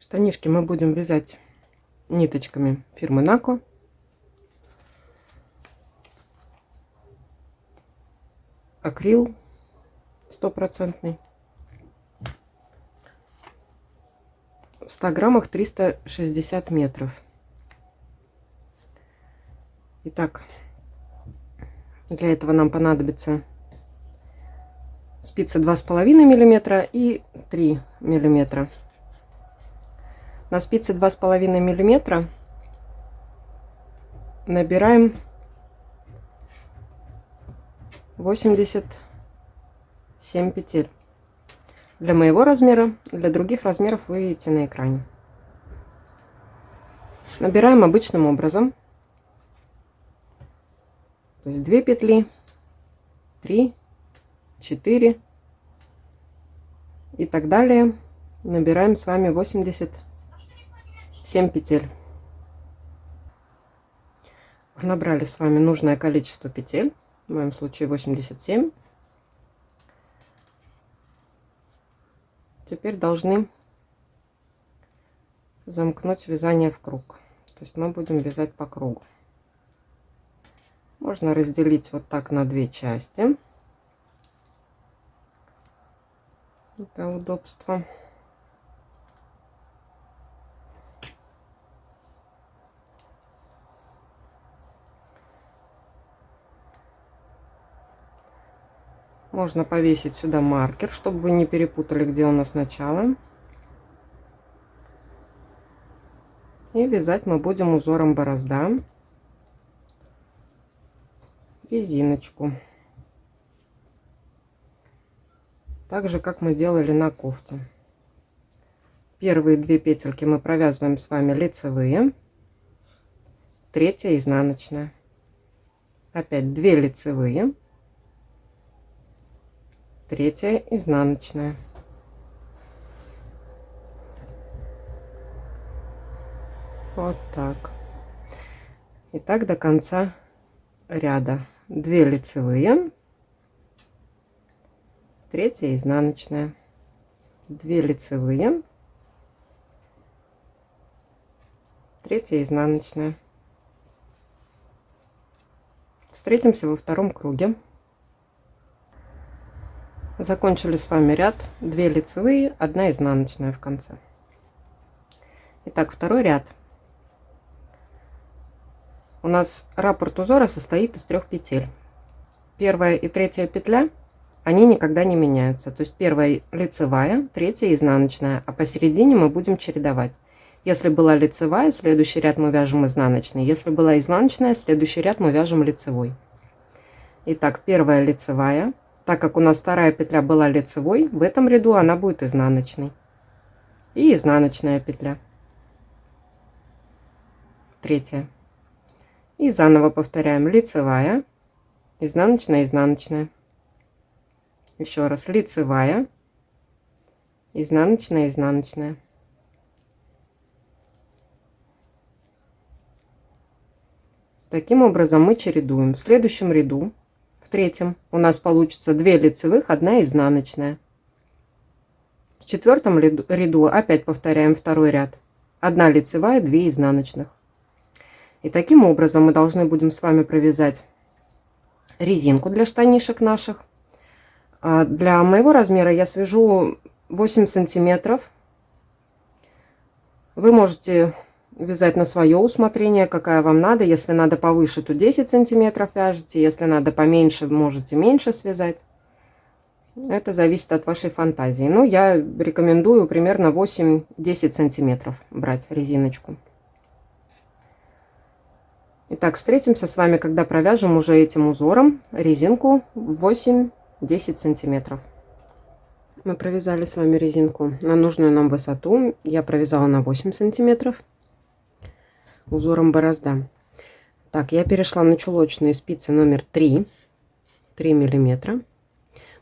Штанишки мы будем вязать ниточками фирмы Нако. Акрил стопроцентный. В 100 граммах 360 метров. Итак, для этого нам понадобится спицы 2,5 миллиметра и 3 миллиметра. На спице 2,5 миллиметра набираем 87 петель. Для моего размера, для других размеров вы видите на экране. Набираем обычным образом. То есть 2 петли, 3, 4 и так далее. Набираем с вами 87 петель. Набрали с вами нужное количество петель, в моем случае 87. Теперь должны замкнуть вязание в круг. То есть мы будем вязать по кругу. Можно разделить вот так на 2 части для удобства. Можно повесить сюда маркер, чтобы вы не перепутали, где у нас начало. И вязать мы будем узором борозда резиночку. Так же, как мы делали на кофте. Первые 2 петельки мы провязываем с вами лицевые. 3 изнаночная. Опять 2 лицевые. 3 изнаночная. Вот так. И так до конца ряда. 2 лицевые, 3 изнаночная, 2 лицевые, 3 изнаночная. Встретимся во втором круге. Закончили с вами ряд, 2 лицевые, 1 изнаночная в конце. Итак, второй ряд. У нас раппорт узора состоит из 3 петель. 1 и 3 петля, они никогда не меняются. То есть 1 лицевая, 3 изнаночная, а посередине мы будем чередовать. Если была лицевая, следующий ряд мы вяжем изнаночный. Если была изнаночная, следующий ряд мы вяжем лицевой. Итак, 1 лицевая. Так как у нас 2 петля была лицевой, в этом ряду она будет изнаночной. И изнаночная петля. 3. И заново повторяем: лицевая, изнаночная, изнаночная. Еще раз: лицевая, изнаночная, изнаночная. Таким образом мы чередуем. В следующем ряду, в 3, у нас получится 2 лицевых, 1 изнаночная. В 4 ряду опять повторяем второй ряд: 1 лицевая, 2 изнаночных. И таким образом мы должны будем с вами провязать резинку для штанишек наших. Для моего размера я свяжу 8 сантиметров. Вы можете вязать на свое усмотрение, какая вам надо. Если надо повыше, то 10 сантиметров вяжете. Если надо поменьше, можете меньше связать. Это зависит от вашей фантазии. Но я рекомендую примерно 8-10 сантиметров брать резиночку. Итак, встретимся с вами, когда провяжем уже этим узором резинку 8-10 сантиметров. Мы провязали с вами резинку на нужную нам высоту. Я провязала на 8 сантиметров узором борозда. Так, я перешла на чулочные спицы номер 3 миллиметра.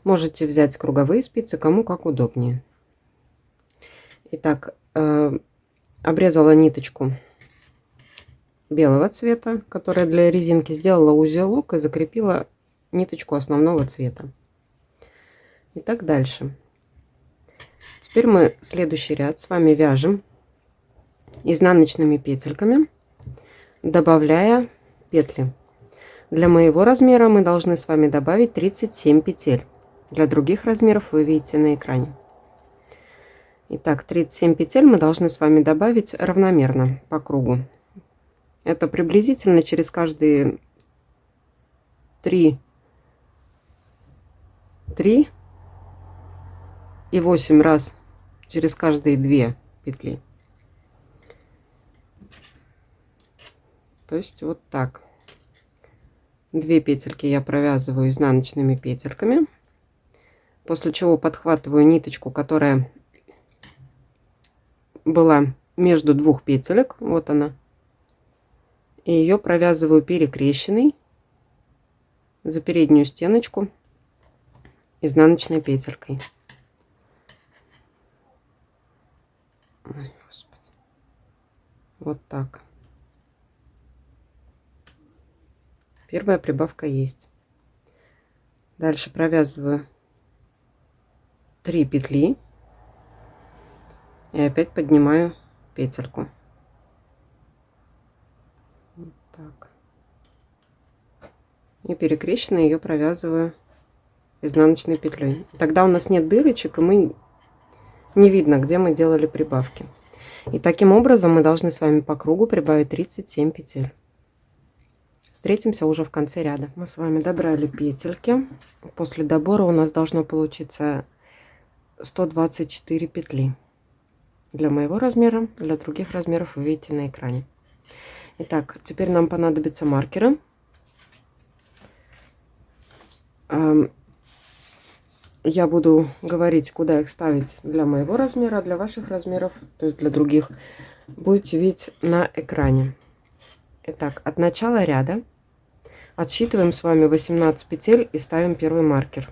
Можете взять круговые спицы, кому как удобнее. Итак, обрезала ниточку белого цвета, которая для резинки, сделала узелок и закрепила ниточку основного цвета. Итак, дальше. Теперь мы следующий ряд с вами вяжем изнаночными петельками, добавляя петли. Для моего размера мы должны с вами добавить 37 петель. Для других размеров вы видите на экране. Итак, 37 петель мы должны с вами добавить равномерно по кругу. Это приблизительно через каждые 3 и 8 раз через каждые 2 петли. То есть вот так. 2 петельки я провязываю изнаночными петельками, после чего подхватываю ниточку, которая была между 2 петелек, вот она, и ее провязываю перекрещенной за переднюю стеночку изнаночной петелькой. Ой, Господи. Вот так. Первая прибавка есть. Дальше провязываю 3 петли и опять поднимаю петельку. Вот так. И перекрещенно ее провязываю изнаночной петлей. Тогда у нас нет дырочек, и мы не видно, где мы делали прибавки. И таким образом мы должны с вами по кругу прибавить 37 петель. Встретимся уже в конце ряда. Мы с вами добрали петельки. После добора у нас должно получиться 124 петли. Для моего размера, для других размеров вы видите на экране. Итак, теперь нам понадобятся маркеры. Я буду говорить, куда их ставить для моего размера, для ваших размеров, то есть для других, будете видеть на экране. Итак, от начала ряда отсчитываем с вами 18 петель и ставим первый маркер.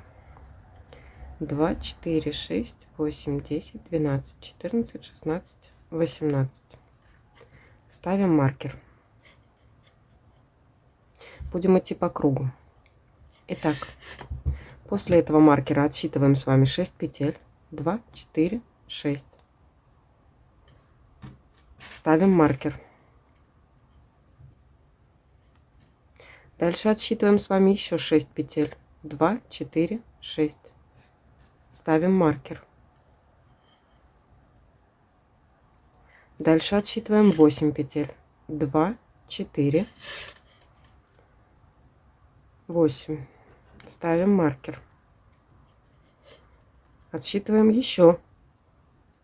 2, 4, 6, 8, 10, 12, 14, 16, 18. Ставим маркер. Будем идти по кругу. Итак, после этого маркера отсчитываем с вами 6 петель. 2, 4, 6. Ставим маркер. Дальше отсчитываем с вами еще 6 петель. 2, 4, 6. Ставим маркер. Дальше отсчитываем 8 петель. 2, 4, 8. Ставим маркер. Отсчитываем еще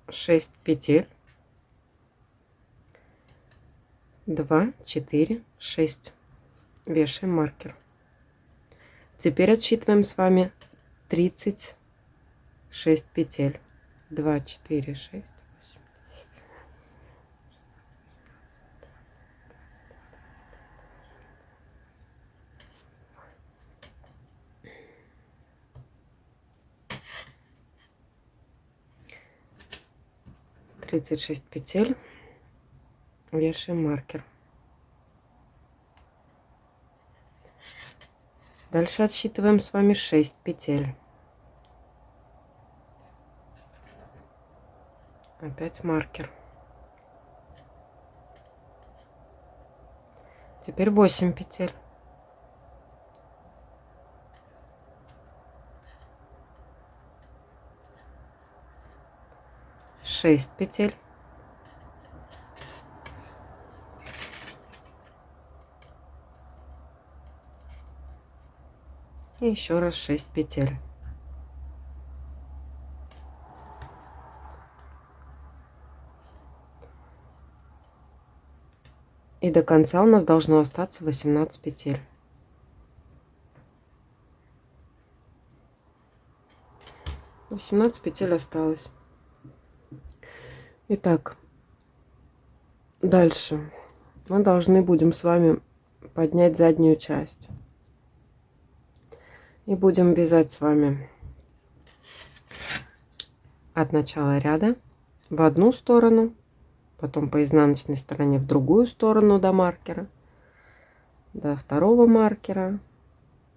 6 петель. 2, 4, 6. Вешаем маркер. Теперь отсчитываем с вами 36 петель. 2, 4, 6, 8. 36 петель. Вешаем маркер. Дальше отсчитываем с вами 6 петель. Опять маркер. Теперь 8 петель. Шесть петель. И еще раз 6 петель. И до конца у нас должно остаться 18 петель. Петель осталось. Итак, дальше мы должны будем с вами поднять заднюю часть. И будем вязать с вами от начала ряда в одну сторону, потом по изнаночной стороне в другую сторону до маркера, до второго маркера,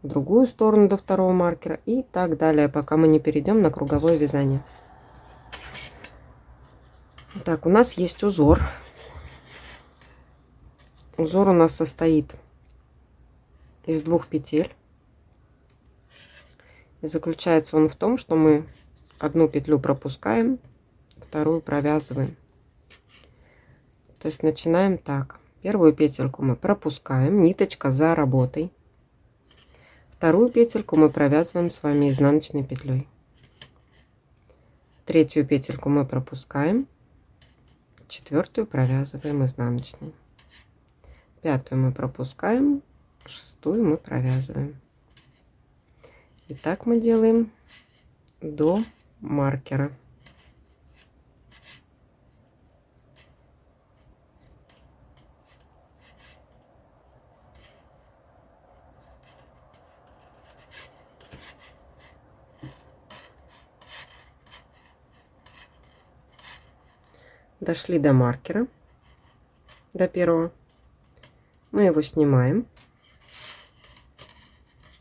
в другую сторону до второго маркера и так далее, пока мы не перейдем на круговое вязание. Так, у нас есть узор. Узор у нас состоит из 2 петель. И заключается он в том, что мы одну петлю пропускаем, вторую провязываем. То есть начинаем так. Первую петельку мы пропускаем, ниточка за работой. Вторую петельку мы провязываем с вами изнаночной петлей. Третью петельку мы пропускаем, четвертую провязываем изнаночной. Пятую мы пропускаем, шестую мы провязываем. И так мы делаем до маркера. Дошли до маркера, до первого. Мы его снимаем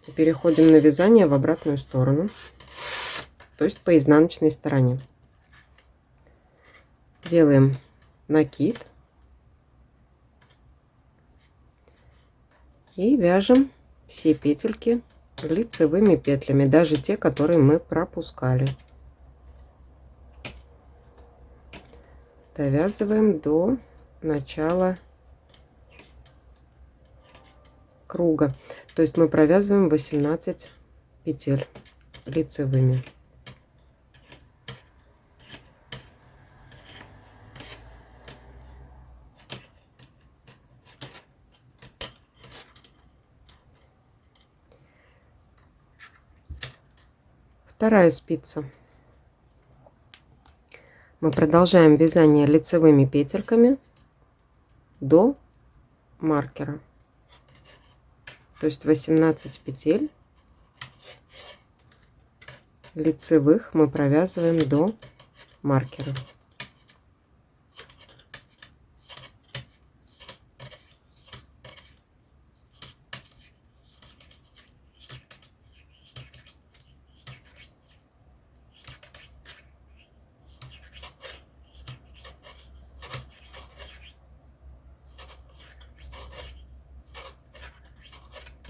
и переходим на вязание в обратную сторону, то есть по изнаночной стороне. Делаем накид и вяжем все петельки лицевыми петлями, даже те, которые мы пропускали. Довязываем до начала круга, то есть мы провязываем 18 петель лицевыми. Вторая спица. Мы продолжаем вязание лицевыми петельками до маркера. То есть 18 петель лицевых мы провязываем до маркера.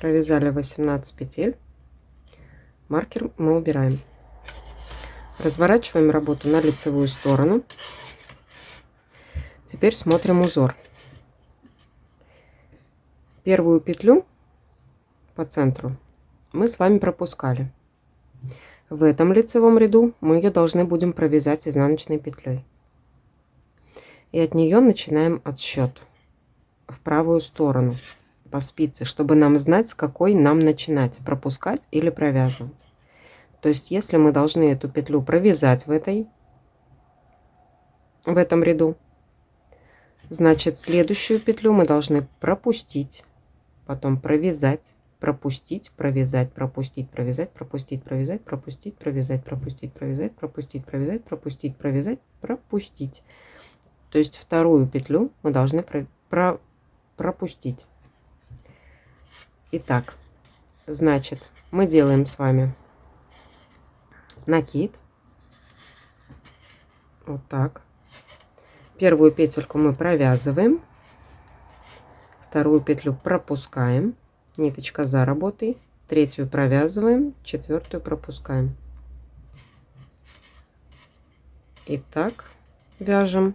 Провязали 18 петель, маркер мы убираем, разворачиваем работу на лицевую сторону. Теперь смотрим узор. Первую петлю по центру мы с вами пропускали. В этом лицевом ряду мы ее должны будем провязать изнаночной петлей, и от нее начинаем отсчет в правую сторону по спице, чтобы нам знать, с какой нам начинать, пропускать или провязывать. То есть если мы должны эту петлю провязать в этом ряду, значит следующую петлю мы должны пропустить, потом провязать, пропустить, провязать, пропустить, провязать, пропустить, провязать, пропустить, провязать, пропустить, провязать, пропустить, провязать, пропустить, провязать, пропустить. То есть вторую петлю мы должны пропустить. Итак, значит, мы делаем с вами накид. Вот так. Первую петельку мы провязываем, вторую петлю пропускаем, ниточка за работой, третью провязываем, четвертую пропускаем. И так вяжем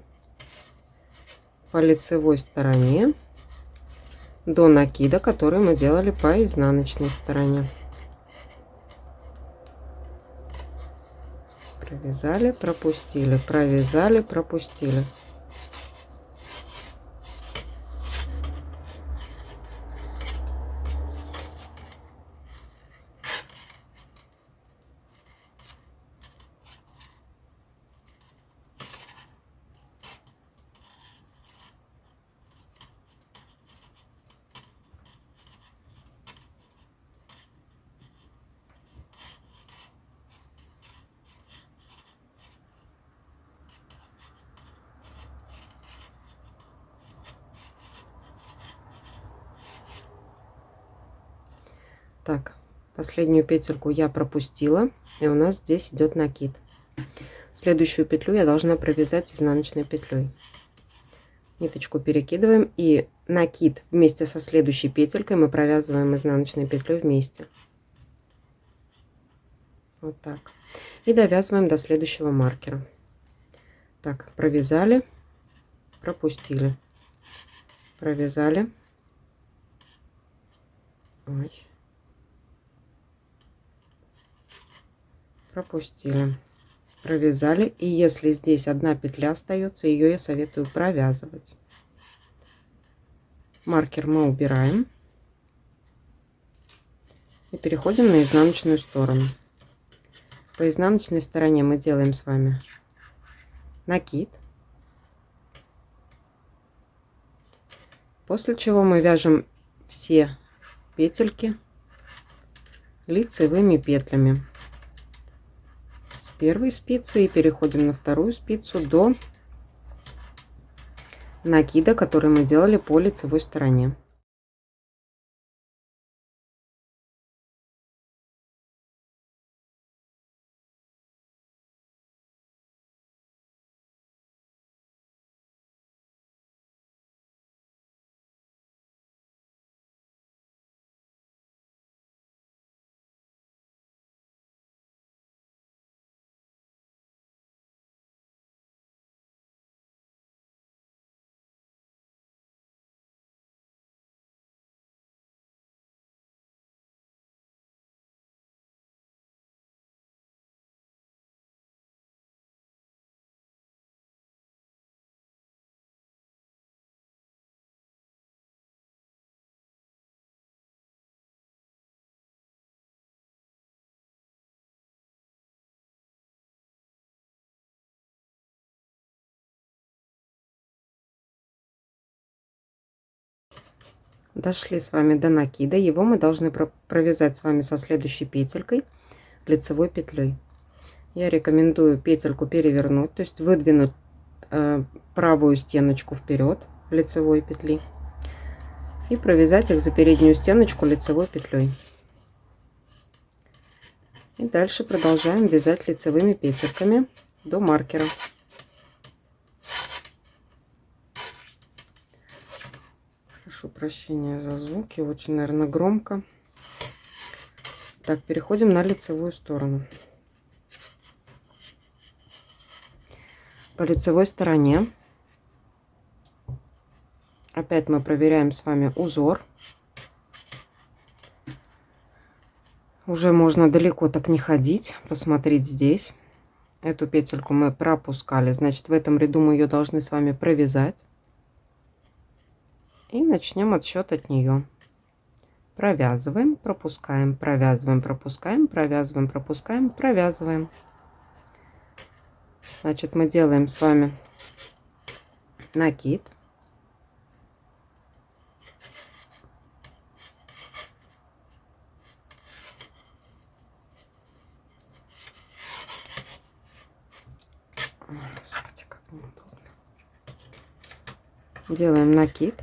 по лицевой стороне до накида, который мы делали по изнаночной стороне. Провязали, пропустили, провязали, пропустили. Так, последнюю петельку я пропустила, и у нас здесь идет накид. Следующую петлю я должна провязать изнаночной петлей. Ниточку перекидываем и накид вместе со следующей петелькой мы провязываем изнаночной петлей вместе. Вот так. И довязываем до следующего маркера. Так, провязали, пропустили, провязали. Ой. Пропустили, провязали. И если здесь одна петля остается, ее я советую провязывать. Маркер мы убираем и переходим на изнаночную сторону. По изнаночной стороне мы делаем с вами накид, после чего мы вяжем все петельки лицевыми петлями с первой спицы и переходим на вторую спицу до накида, который мы делали по лицевой стороне. Дошли с вами до накида, его мы должны провязать с вами со следующей петелькой лицевой петлей. Я рекомендую петельку перевернуть, то есть выдвинуть правую стеночку вперед лицевой петли и провязать их за переднюю стеночку лицевой петлей. И дальше продолжаем вязать лицевыми петельками до маркера. Прошу прощения за звуки, очень, наверное, громко. Так, переходим на лицевую сторону. По лицевой стороне опять мы проверяем с вами узор. Уже можно далеко так не ходить, посмотреть здесь. Эту петельку мы пропускали, значит, в этом ряду мы ее должны с вами провязать. И начнем отсчет от нее. Провязываем, пропускаем, провязываем, пропускаем, провязываем, пропускаем, провязываем. Значит, мы делаем с вами накид. Господи, как неудобно. Делаем накид.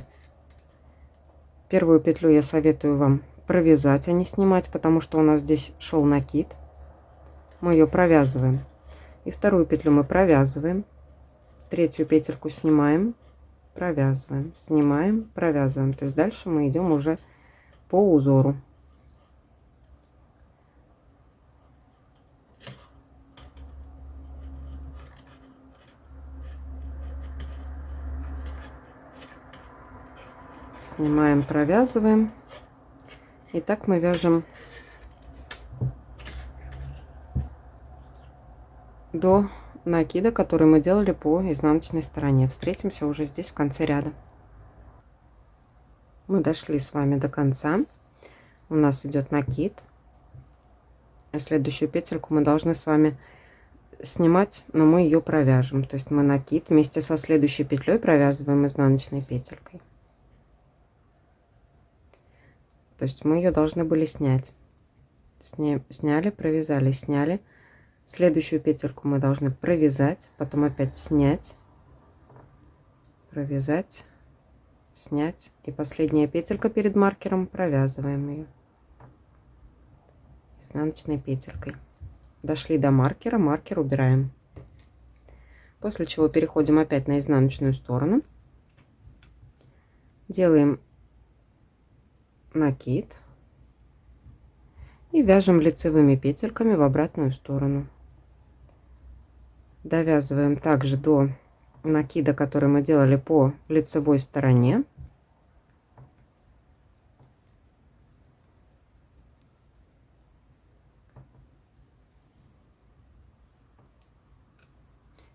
Первую петлю я советую вам провязать, а не снимать, потому что у нас здесь шел накид. Мы ее провязываем. И вторую петлю мы провязываем. Третью петельку снимаем, провязываем, снимаем, провязываем. То есть дальше мы идем уже по узору. Снимаем, провязываем. И так мы вяжем до накида, который мы делали по изнаночной стороне. Встретимся уже здесь в конце ряда. Мы дошли с вами до конца. У нас идет накид. А следующую петельку мы должны с вами снимать, но мы ее провяжем. То есть мы накид вместе со следующей петлей провязываем изнаночной петелькой. То есть мы ее должны были снять. Сняли, провязали, сняли. Следующую петельку мы должны провязать, потом опять снять, провязать, снять. И последняя петелька перед маркером, провязываем ее изнаночной петелькой. Дошли до маркера, маркер убираем. После чего переходим опять на изнаночную сторону. Делаем накид и вяжем лицевыми петельками в обратную сторону. Довязываем также до накида, который мы делали по лицевой стороне.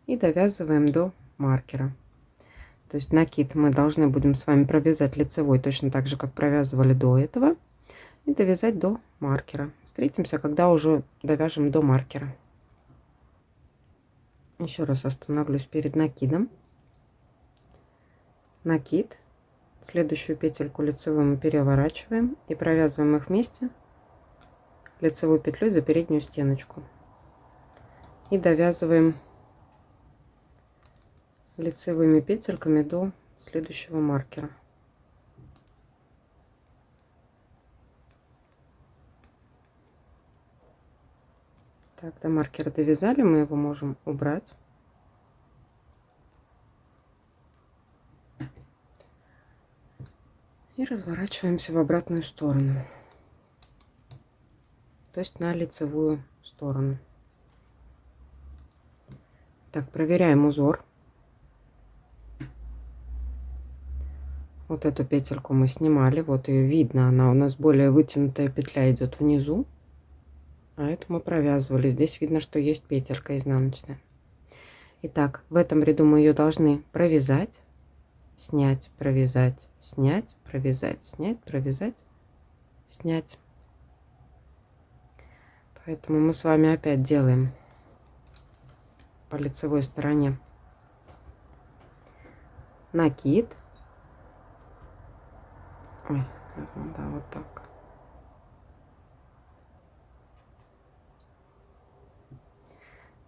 И довязываем до маркера. То есть накид мы должны будем с вами провязать лицевой точно так же, как провязывали до этого, и довязать до маркера. Встретимся, когда уже довяжем до маркера. Еще раз остановлюсь перед накидом. Накид, следующую петельку лицевую мы переворачиваем и провязываем их вместе лицевой петлей за переднюю стеночку. И довязываем лицевыми петельками до следующего маркера. Так, до маркера довязали, мы его можем убрать. И разворачиваемся в обратную сторону, то есть на лицевую сторону. Так, проверяем узор. Вот эту петельку мы снимали, вот ее видно, она у нас более вытянутая, петля идет внизу, а эту мы провязывали. Здесь видно, что есть петелька изнаночная. Итак, в этом ряду мы ее должны провязать, снять, провязать, снять, провязать, снять, провязать, снять. Поэтому мы с вами опять делаем по лицевой стороне накид. Ой, да, вот так.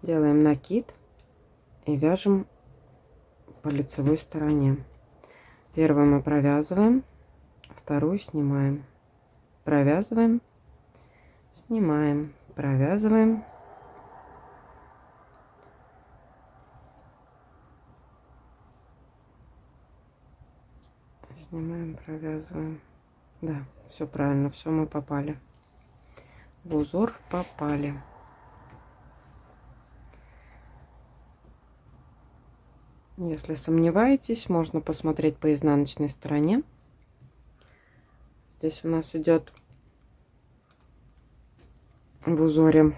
Делаем накид и вяжем по лицевой стороне. Первую мы провязываем, вторую снимаем, провязываем, снимаем, провязываем, снимаем, провязываем. Да, все правильно, все мы попали в узор, попали. Если сомневаетесь, можно посмотреть по изнаночной стороне. Здесь у нас идет в узоре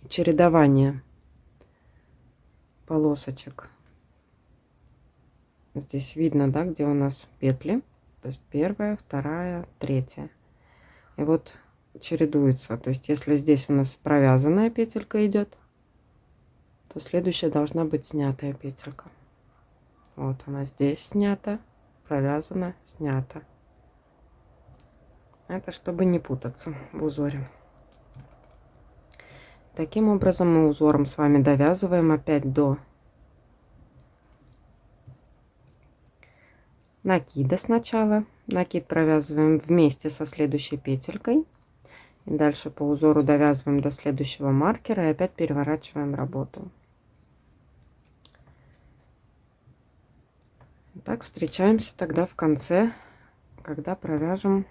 чередование полосочек. Здесь видно, да, где у нас петли, то есть первая, вторая, третья. И вот чередуется, то есть если здесь у нас провязанная петелька идет, то следующая должна быть снятая петелька. Вот она здесь снята, провязана, снята. Это чтобы не путаться в узоре. Таким образом мы узором с вами довязываем опять до накида сначала. Накид провязываем вместе со следующей петелькой. И дальше по узору довязываем до следующего маркера и опять переворачиваем работу. Так, встречаемся тогда в конце, когда провяжем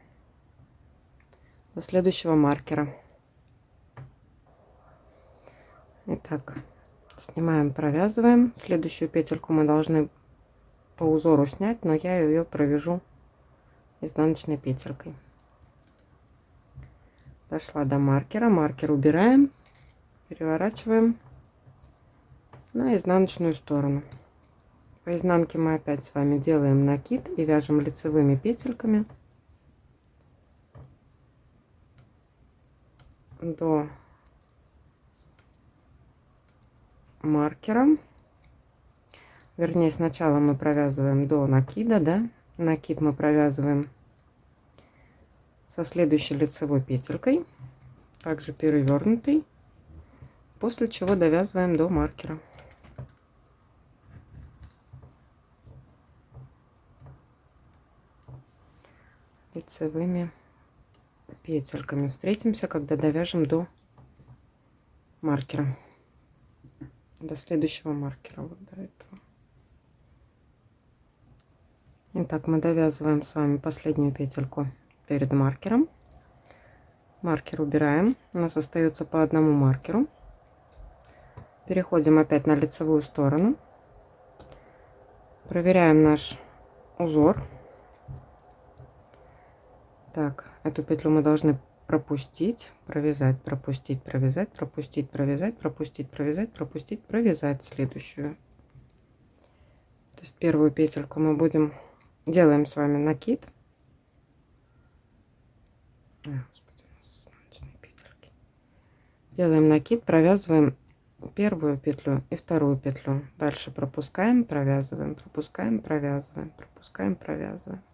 до следующего маркера. Итак, снимаем, провязываем. Следующую петельку мы должны по узору снять, но я ее провяжу изнаночной петелькой. Дошла до маркера, маркер убираем, переворачиваем на изнаночную сторону. По изнанке мы опять с вами делаем накид и вяжем лицевыми петельками до маркера. Вернее, сначала мы провязываем до накида, да, накид мы провязываем со следующей лицевой петелькой, также перевернутой, после чего довязываем до маркера. Лицевыми петельками. Встретимся, когда довяжем до маркера, до следующего маркера, вот до этого. Итак, мы довязываем с вами последнюю петельку перед маркером. Маркер убираем. У нас остается по одному маркеру. Переходим опять на лицевую сторону. Проверяем наш узор. Так, эту петлю мы должны пропустить, провязать, пропустить, провязать, пропустить, провязать, пропустить, провязать, пропустить, провязать следующую. То есть первую петельку мы будем делаем с вами накид. Господи, у нас изнаночные петельки. Делаем накид, провязываем первую петлю и вторую петлю. Дальше пропускаем, провязываем, пропускаем, провязываем, пропускаем, провязываем.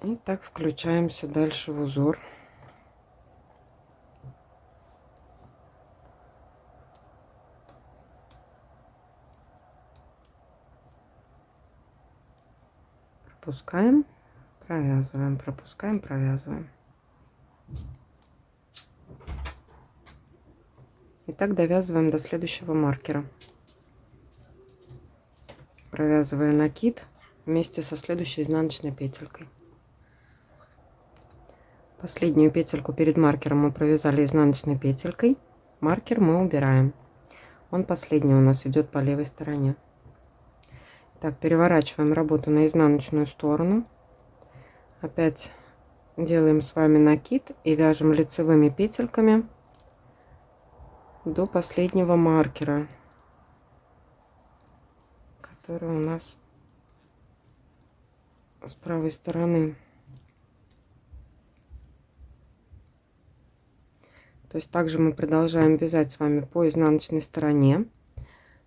И так включаемся дальше в узор. Пропускаем, провязываем, пропускаем, провязываем. И так довязываем до следующего маркера, провязывая накид вместе со следующей изнаночной петелькой. Последнюю петельку перед маркером мы провязали изнаночной петелькой. Маркер мы убираем. Он последний у нас идет по левой стороне. Так, переворачиваем работу на изнаночную сторону. Опять делаем с вами накид и вяжем лицевыми петельками до последнего маркера, который у нас с правой стороны. То есть также мы продолжаем вязать с вами по изнаночной стороне.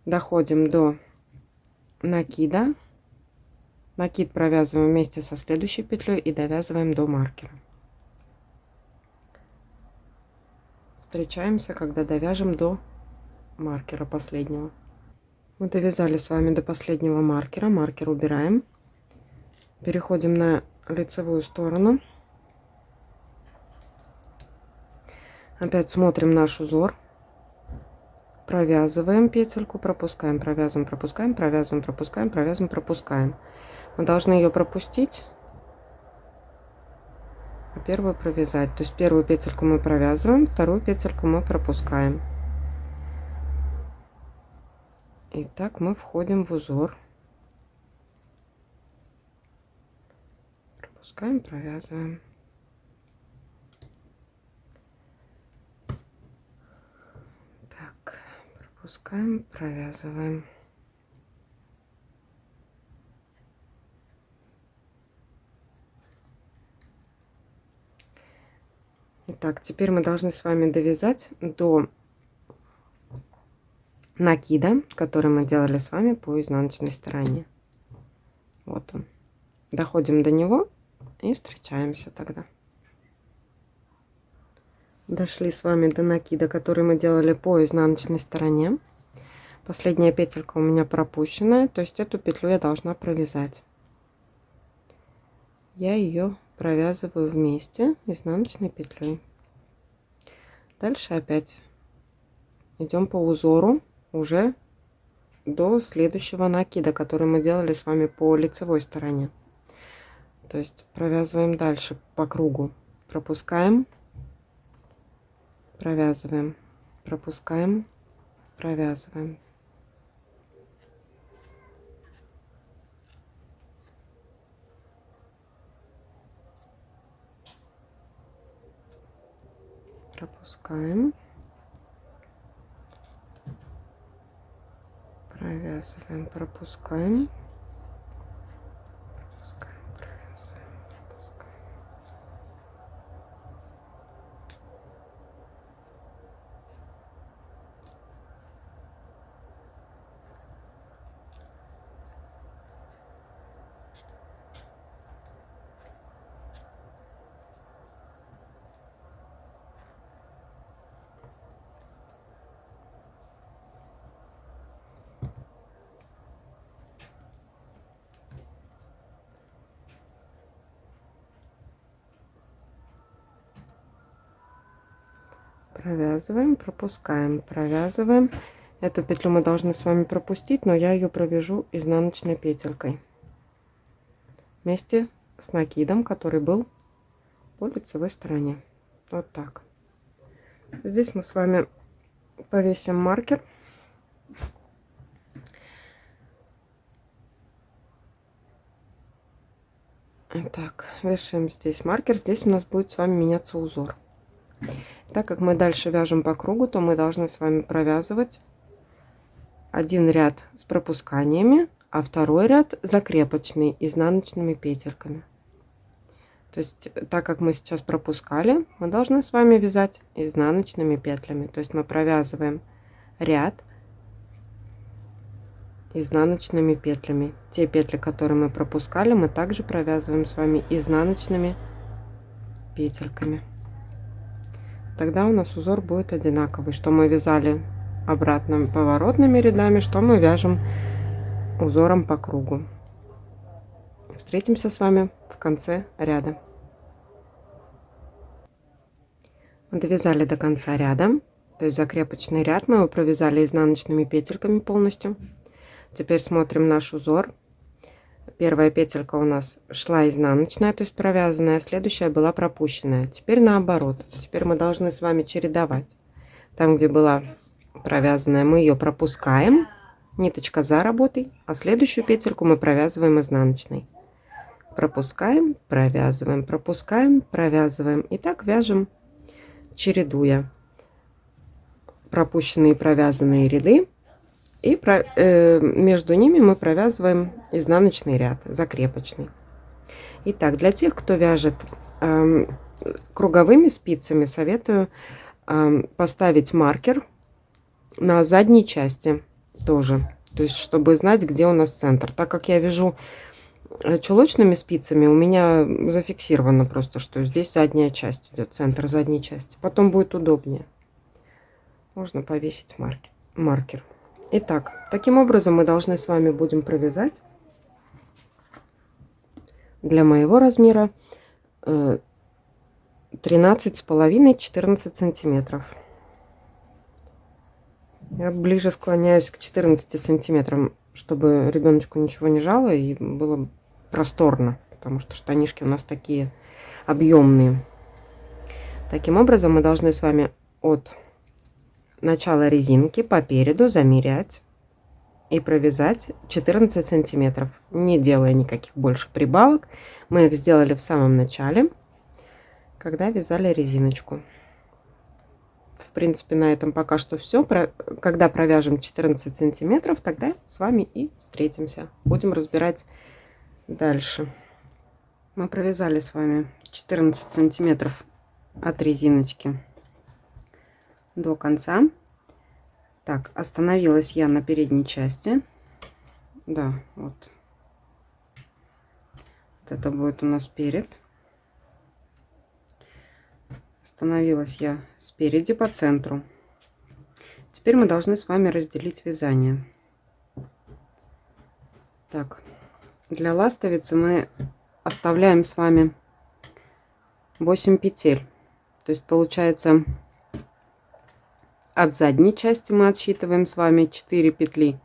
Доходим до накида. Накид провязываем вместе со следующей петлей и довязываем до маркера. Встречаемся, когда довяжем до маркера последнего. Мы довязали с вами до последнего маркера. Маркер убираем. Переходим на лицевую сторону. Опять смотрим наш узор. Провязываем петельку, пропускаем, провязываем, пропускаем, провязываем, пропускаем, провязываем, пропускаем. Мы должны ее пропустить, а первую провязать. То есть первую петельку мы провязываем, вторую петельку мы пропускаем. И так мы входим в узор. Пропускаем, провязываем. Так, пропускаем, провязываем. Итак, теперь мы должны с вами довязать до накида, который мы делали с вами по изнаночной стороне. Вот он. Доходим до него и встречаемся тогда. Дошли с вами до накида, который мы делали по изнаночной стороне. Последняя петелька у меня пропущенная, то есть эту петлю я должна провязать. Я ее провязываю вместе изнаночной петлей. Дальше опять идем по узору уже до следующего накида, который мы делали с вами по лицевой стороне. То есть провязываем дальше по кругу. Пропускаем, провязываем, пропускаем, провязываем. Пропускаем, провязываем, пропускаем, пропускаем, провязываем, пропускаем. Провязываем, пропускаем, провязываем. Эту петлю мы должны с вами пропустить, но я ее провяжу изнаночной петелькой вместе с накидом, который был по лицевой стороне. Вот так. Здесь мы с вами повесим маркер. Так, вешаем здесь маркер. Здесь у нас будет с вами меняться узор. Так как мы дальше вяжем по кругу, то мы должны с вами провязывать один ряд с пропусканиями, а второй ряд закрепочный изнаночными петельками. То есть, так как мы сейчас пропускали, мы должны с вами вязать изнаночными петлями. То есть мы провязываем ряд изнаночными петлями. Те петли, которые мы пропускали, мы также провязываем с вами изнаночными петельками. Тогда у нас узор будет одинаковый, что мы вязали обратно поворотными рядами, что мы вяжем узором по кругу. Встретимся с вами в конце ряда. Довязали до конца ряда, то есть закрепочный ряд мы его провязали изнаночными петельками полностью. Теперь смотрим наш узор. Первая петелька у нас шла изнаночная, то есть провязанная, следующая была пропущенная. Теперь наоборот. Теперь мы должны с вами чередовать. Там, где была провязанная, мы ее пропускаем, ниточка за работой, а следующую петельку мы провязываем изнаночной. Пропускаем, провязываем, пропускаем, провязываем. И так вяжем, чередуя пропущенные и провязанные ряды. И между ними мы провязываем изнаночный ряд, закрепочный. Итак, для тех, кто вяжет круговыми спицами, советую поставить маркер на задней части тоже. То есть, чтобы знать, где у нас центр. Так как я вяжу чулочными спицами, у меня зафиксировано просто, что здесь задняя часть идет, центр задней части. Потом будет удобнее. Можно повесить маркер. Итак, таким образом мы должны с вами будем провязать для моего размера 13,5-14 сантиметров. Я ближе склоняюсь к 14 сантиметрам, чтобы ребеночку ничего не жало и было просторно, потому что штанишки у нас такие объемные. Таким образом мы должны с вами от начала резинки по переду замерять и провязать 14 сантиметров, не делая никаких больше прибавок. Мы их сделали в самом начале, когда вязали резиночку. В принципе, на этом пока что все. Когда провяжем 14 сантиметров, тогда с вами и встретимся. Будем разбирать дальше. Мы провязали с вами 14 сантиметров от резиночки до конца. Так, остановилась я на передней части. Да, вот это будет у нас перед. Остановилась я спереди по центру. Теперь мы должны с вами разделить вязание. Так, для ластовицы мы оставляем с вами 8 петель. То есть получается, от задней части мы отсчитываем с вами 4 петли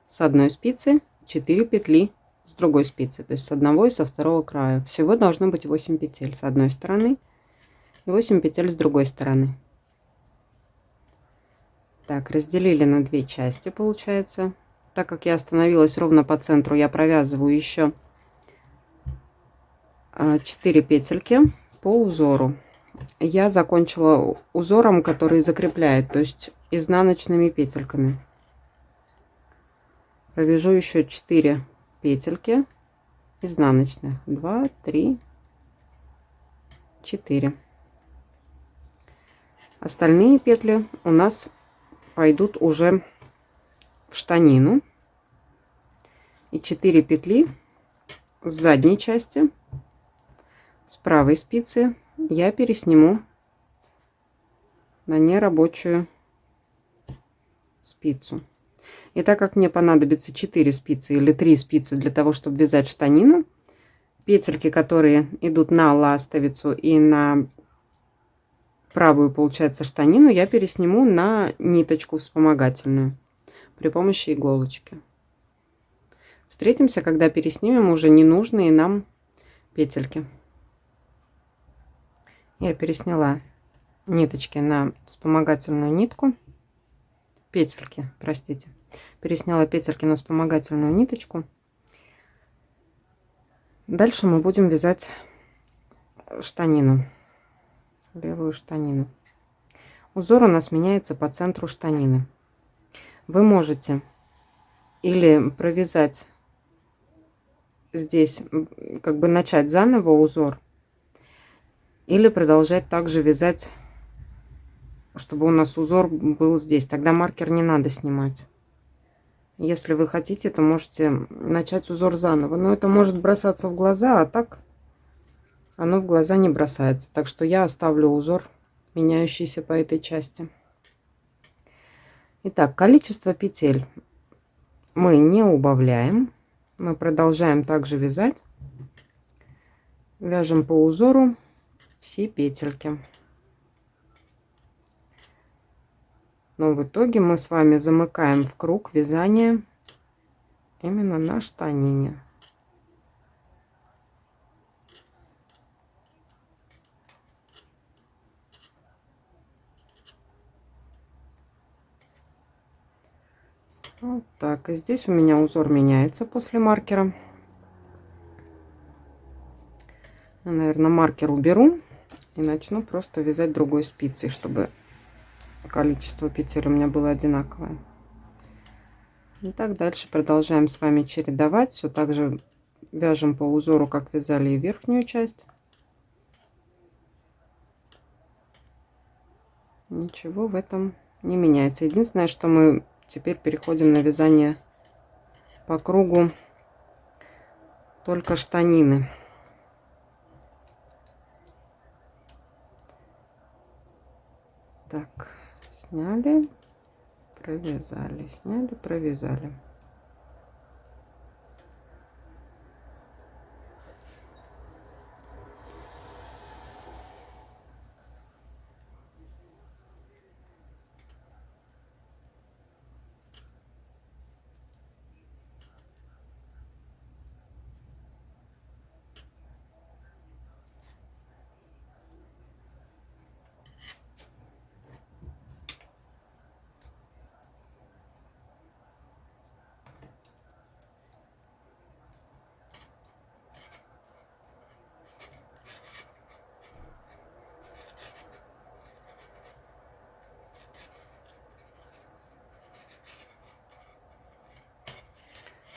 с одной спицы, 4 петли с другой спицы, то есть с одного и со второго края. Всего должно быть 8 петель с одной стороны и 8 петель с другой стороны. Так, разделили на 2 части, получается. Так как я остановилась ровно по центру, я провязываю еще 4 петельки по узору. Я закончила узором, который закрепляет, то есть изнаночными петельками. Провяжу еще 4 петельки изнаночных. 2, 3, 4. Остальные петли у нас пойдут уже в штанину. И 4 петли с задней части, с правой спицы, я пересниму на нерабочую спицу. И так как мне понадобится 4 спицы или 3 спицы для того, чтобы вязать штанину, петельки, которые идут на ластовицу и на правую, получается, штанину, я пересниму на ниточку вспомогательную. при помощи иголочки. Встретимся, когда переснимем уже ненужные нам петельки. Я пересняла ниточки на вспомогательную нитку. Петельки, простите. Пересняла петельки на вспомогательную ниточку. Дальше мы будем вязать штанину, левую штанину. Узор у нас меняется по центру штанины. Вы можете или провязать здесь, как бы начать заново узор, или продолжать также вязать, чтобы у нас узор был здесь. Тогда маркер не надо снимать. Если вы хотите, то можете начать узор заново. Но это может бросаться в глаза, а так оно в глаза не бросается. Так что я оставлю узор, меняющийся по этой части. Итак, количество петель мы не убавляем. Мы продолжаем также вязать. Вяжем по узору все петельки. Но в итоге мы с вами замыкаем в круг вязания именно на штанине. Вот так. И здесь у меня узор меняется после маркера. Я, наверное, маркер уберу и начну просто вязать другой спицей, чтобы количество петель у меня было одинаковое. И так дальше продолжаем с вами чередовать. Все так же вяжем по узору, как вязали и верхнюю часть. Ничего в этом не меняется. Единственное, что мы теперь переходим на вязание по кругу только штанины. Так, сняли, провязали, сняли, провязали.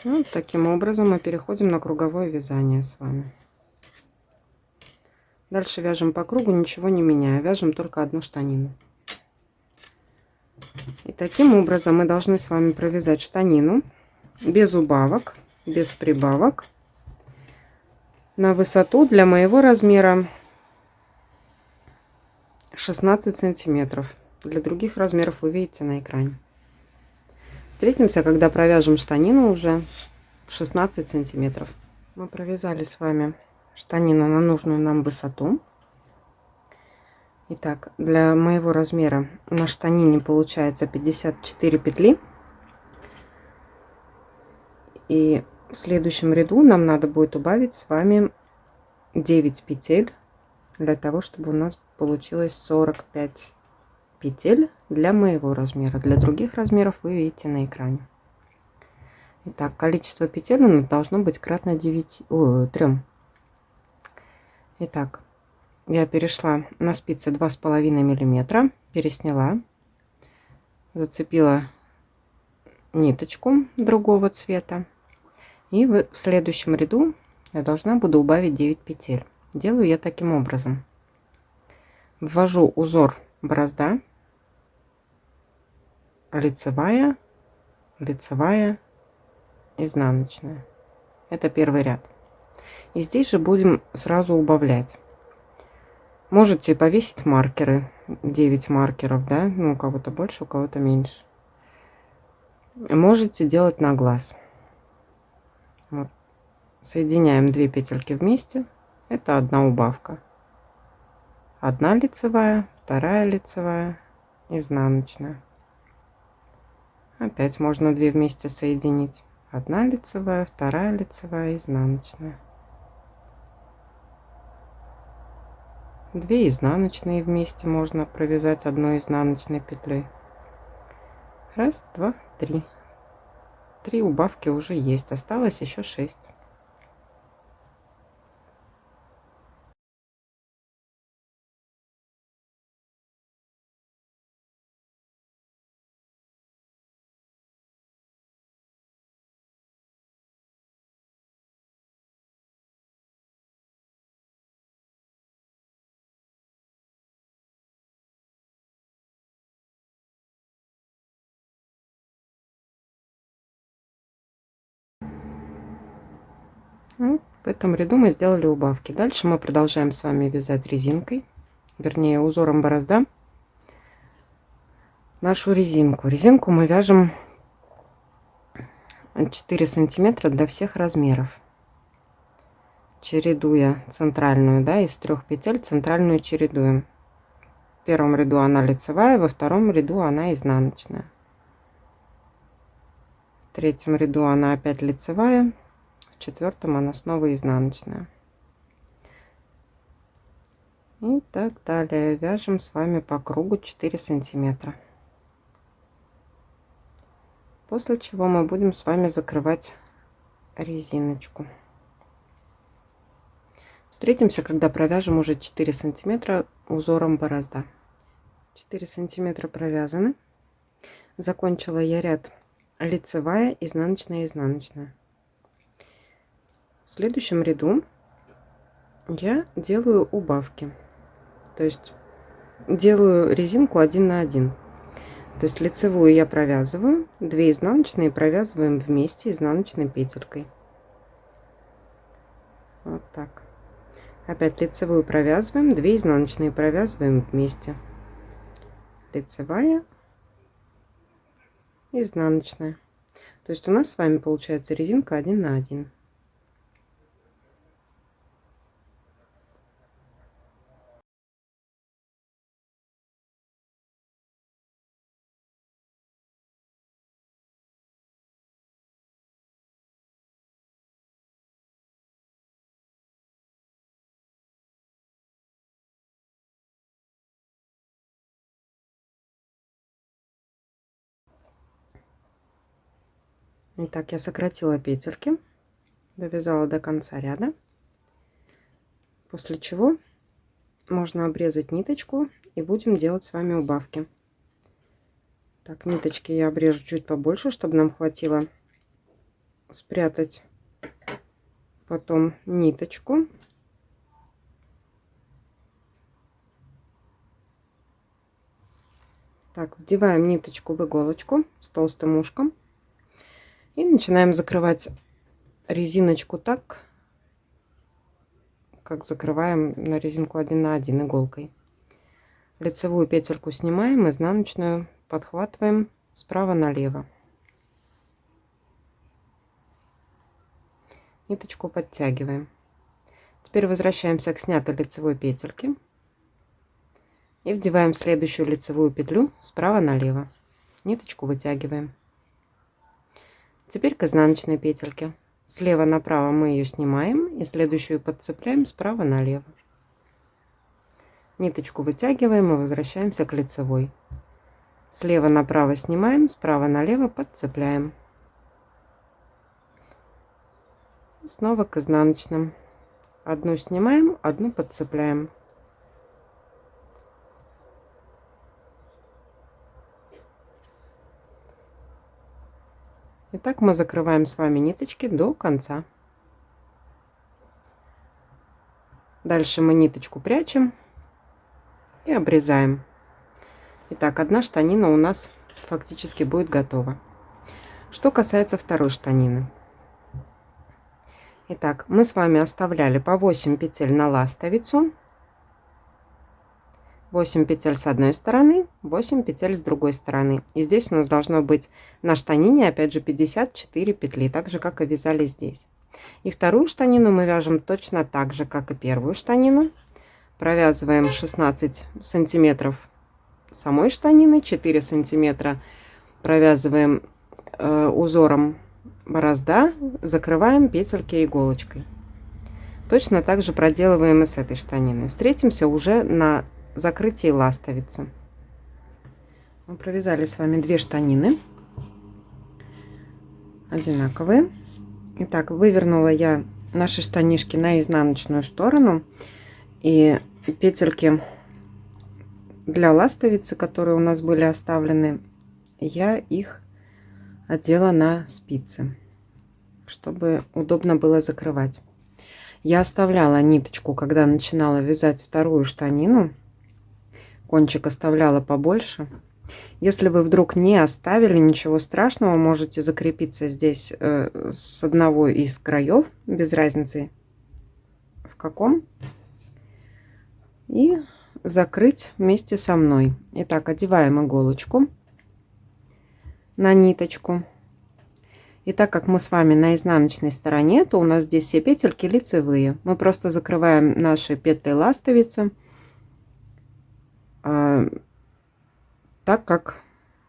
Вот таким образом мы переходим на круговое вязание с вами. Дальше вяжем по кругу, ничего не меняя, вяжем только одну штанину. И таким образом мы должны с вами провязать штанину без убавок, без прибавок, на высоту для моего размера 16 сантиметров. Для других размеров вы видите на экране. Встретимся, когда провяжем штанину уже в 16 сантиметров. Мы провязали с вами штанину на нужную нам высоту. Итак, для моего размера на штанине получается 54 петли. И в следующем ряду нам надо будет убавить с вами 9 петель, для того, чтобы у нас получилось 45 петель для моего размера. Для других размеров вы видите на экране. Итак, количество петель у нас должно быть кратно 3. Итак, я перешла на спицы 2,5 миллиметра, пересняла, зацепила ниточку другого цвета, и в следующем ряду я должна буду убавить 9 петель. Делаю я таким образом: ввожу узор борозда, лицевая, лицевая, изнаночная. Это первый ряд. И здесь же будем сразу убавлять. Можете повесить маркеры, 9 маркеров, да, ну у кого-то больше, у кого-то меньше. Можете делать на глаз. Вот. Соединяем 2 петельки вместе, это одна убавка. Одна лицевая, вторая лицевая, изнаночная. Опять можно 2 вместе соединить. Одна лицевая, вторая лицевая, изнаночная. 2 изнаночные вместе можно провязать одной изнаночной петлей. Раз, два, три. 3 убавки уже есть, осталось еще 6. В этом ряду мы сделали убавки. Дальше мы продолжаем с вами вязать резинкой, вернее узором борозда, нашу резинку. Резинку мы вяжем 4 сантиметра для всех размеров, чередуя центральную, да, из 3 петель центральную чередуем. В первом ряду она лицевая, во втором ряду она изнаночная, в третьем ряду она опять лицевая, в четвертом она снова изнаночная. И так далее. Вяжем с вами по кругу 4 сантиметра. После чего мы будем с вами закрывать резиночку. Встретимся, когда провяжем уже 4 сантиметра узором борозда. 4 сантиметра провязаны. Закончила я ряд лицевая, изнаночная, изнаночная. В следующем ряду я делаю убавки, то есть делаю резинку 1 на 1. То есть лицевую я провязываю, 2 изнаночные провязываем вместе изнаночной петелькой. Вот так. Опять лицевую провязываем, 2 изнаночные провязываем вместе. Лицевая, изнаночная. То есть у нас с вами получается резинка 1 на 1. Итак, я сократила петельки, довязала до конца ряда, после чего можно обрезать ниточку и будем делать с вами убавки. Так, ниточки я обрежу чуть побольше, чтобы нам хватило спрятать потом ниточку. Так, вдеваем ниточку в иголочку с толстым ушком и начинаем закрывать резиночку так, как закрываем на резинку 1 на 1 иголкой. Лицевую петельку снимаем, изнаночную подхватываем справа налево. Ниточку подтягиваем. Теперь возвращаемся к снятой лицевой петельке и вдеваем в следующую лицевую петлю справа налево. Ниточку вытягиваем. Теперь к изнаночной петельке. Слева направо мы ее снимаем и следующую подцепляем справа налево. Ниточку вытягиваем и возвращаемся к лицевой. Слева направо снимаем, справа налево подцепляем. И снова к изнаночным. Одну снимаем, одну подцепляем. И так мы закрываем с вами ниточки до конца. Дальше мы ниточку прячем и обрезаем. Итак, одна штанина у нас фактически будет готова. Что касается второй штанины. Итак, мы с вами оставляли по 8 петель на ластовицу. 8 петель с одной стороны, 8 петель с другой стороны. И здесь у нас должно быть на штанине опять же 54 петли, так же как и вязали здесь. И вторую штанину мы вяжем точно так же, как и первую штанину. Провязываем 16 сантиметров самой штанины, 4 сантиметра провязываем узором борозда, закрываем петельки иголочкой. Точно так же проделываем и с этой штаниной. Встретимся уже на закрытии ластовицы. Мы провязали с вами 2 штанины одинаковые. Итак, вывернула я наши штанишки на изнаночную сторону, и петельки для ластовицы, которые у нас были оставлены, я их одела на спицы, чтобы удобно было закрывать. Я оставляла ниточку, когда начинала вязать вторую штанину, кончик оставляла побольше. Если вы вдруг не оставили, ничего страшного, можете закрепиться здесь с одного из краев, без разницы в каком, и закрыть вместе со мной. Итак, одеваем иголочку на ниточку. И так как мы с вами на изнаночной стороне, то у нас здесь все петельки лицевые. Мы просто закрываем наши петли ластовицы так, как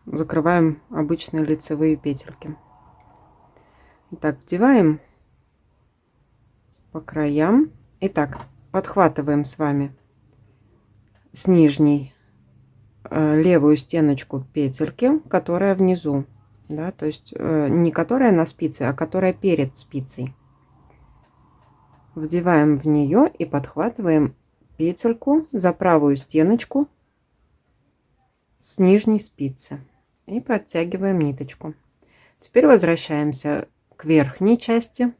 закрываем обычные лицевые петельки. Итак, вдеваем по краям. Итак, подхватываем с вами с нижней левую стеночку петельки, которая внизу, да, то есть не которая на спице, а которая перед спицей. Вдеваем в нее и подхватываем петельку за правую стеночку с нижней спицы и подтягиваем ниточку. Теперь возвращаемся к верхней части,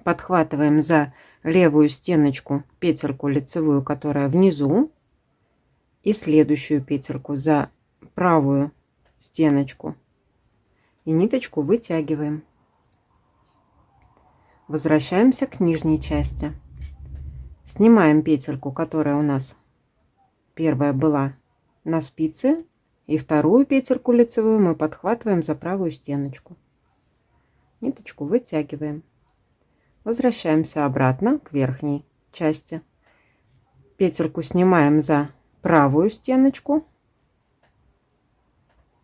подхватываем за левую стеночку петельку лицевую, которая внизу, и следующую петельку за правую стеночку, и ниточку вытягиваем. Возвращаемся к нижней части, снимаем петельку, которая у нас первая была на спице, и вторую петельку лицевую мы подхватываем за правую стеночку, ниточку вытягиваем. Возвращаемся обратно к верхней части, петельку снимаем за правую стеночку,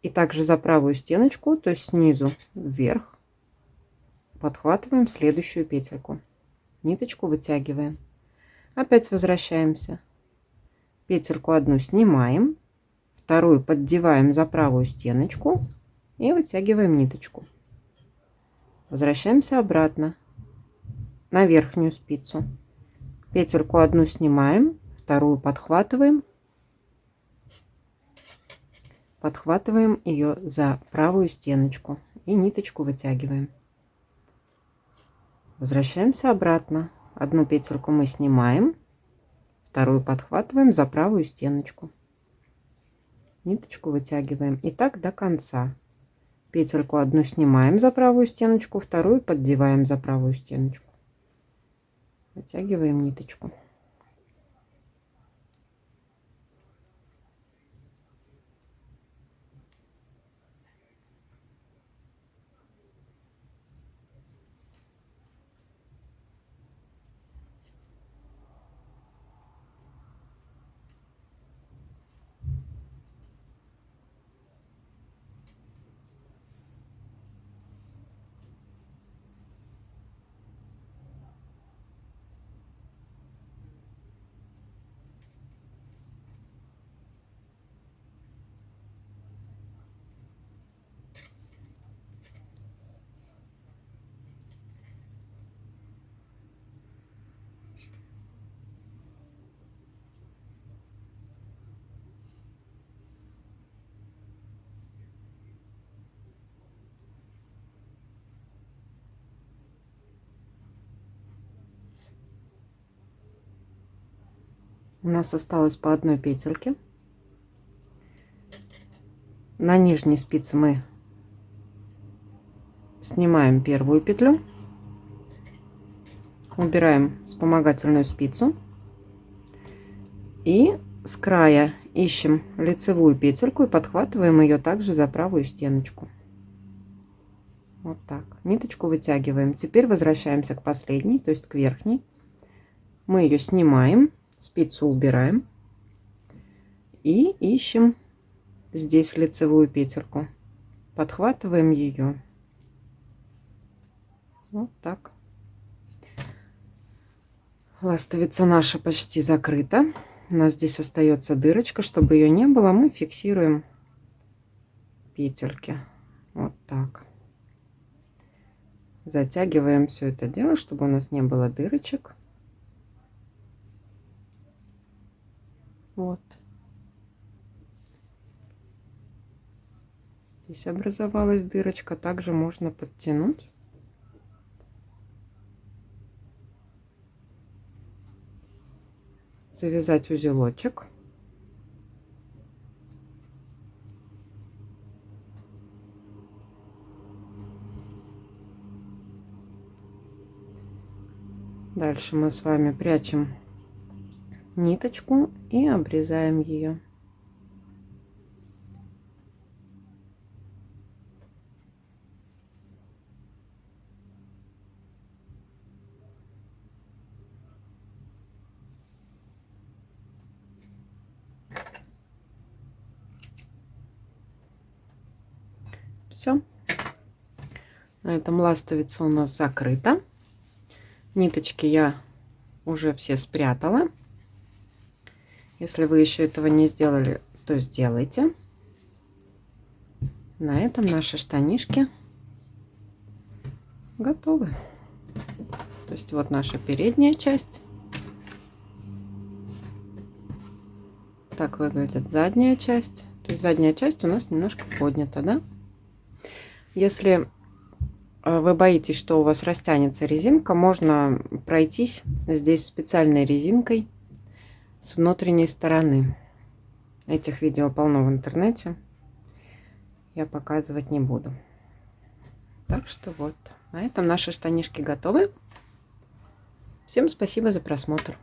и также за правую стеночку, то есть снизу вверх, подхватываем следующую петельку, ниточку вытягиваем. Опять возвращаемся, петельку одну снимаем, вторую поддеваем за правую стеночку и вытягиваем ниточку. Возвращаемся обратно на верхнюю спицу, петельку одну снимаем, вторую подхватываем ее за правую стеночку и ниточку вытягиваем. Возвращаемся обратно, одну петельку мы снимаем, вторую подхватываем за правую стеночку, ниточку вытягиваем, и так до конца. Петельку одну снимаем за правую стеночку, вторую поддеваем за правую стеночку, вытягиваем ниточку. У нас осталось по одной петельке. На нижней спице мы снимаем первую петлю, убираем вспомогательную спицу и с края ищем лицевую петельку и подхватываем ее также за правую стеночку. Вот так. Ниточку вытягиваем. Теперь возвращаемся к последней, то есть к верхней. Мы ее снимаем, спицу убираем и ищем здесь лицевую петельку, подхватываем ее. Вот так. Ластовица наша почти закрыта. У нас здесь остается дырочка. Чтобы ее не было, мы фиксируем петельки. Вот так. Затягиваем все это дело, чтобы у нас не было дырочек. Вот. Здесь образовалась дырочка. Также можно подтянуть. Завязать узелочек. Дальше мы с вами прячем ниточку и обрезаем ее. Все. На этом ластовица у нас закрыта. Ниточки я уже все спрятала. Если вы еще этого не сделали, то сделайте. На этом наши штанишки готовы. То есть вот наша передняя часть. Так выглядит задняя часть. То есть задняя часть у нас немножко поднята, да? Если вы боитесь, что у вас растянется резинка, можно пройтись здесь специальной резинкой с внутренней стороны. Этих видео полно в интернете. Я показывать не буду. Так что вот, на этом наши штанишки готовы. Всем спасибо за просмотр.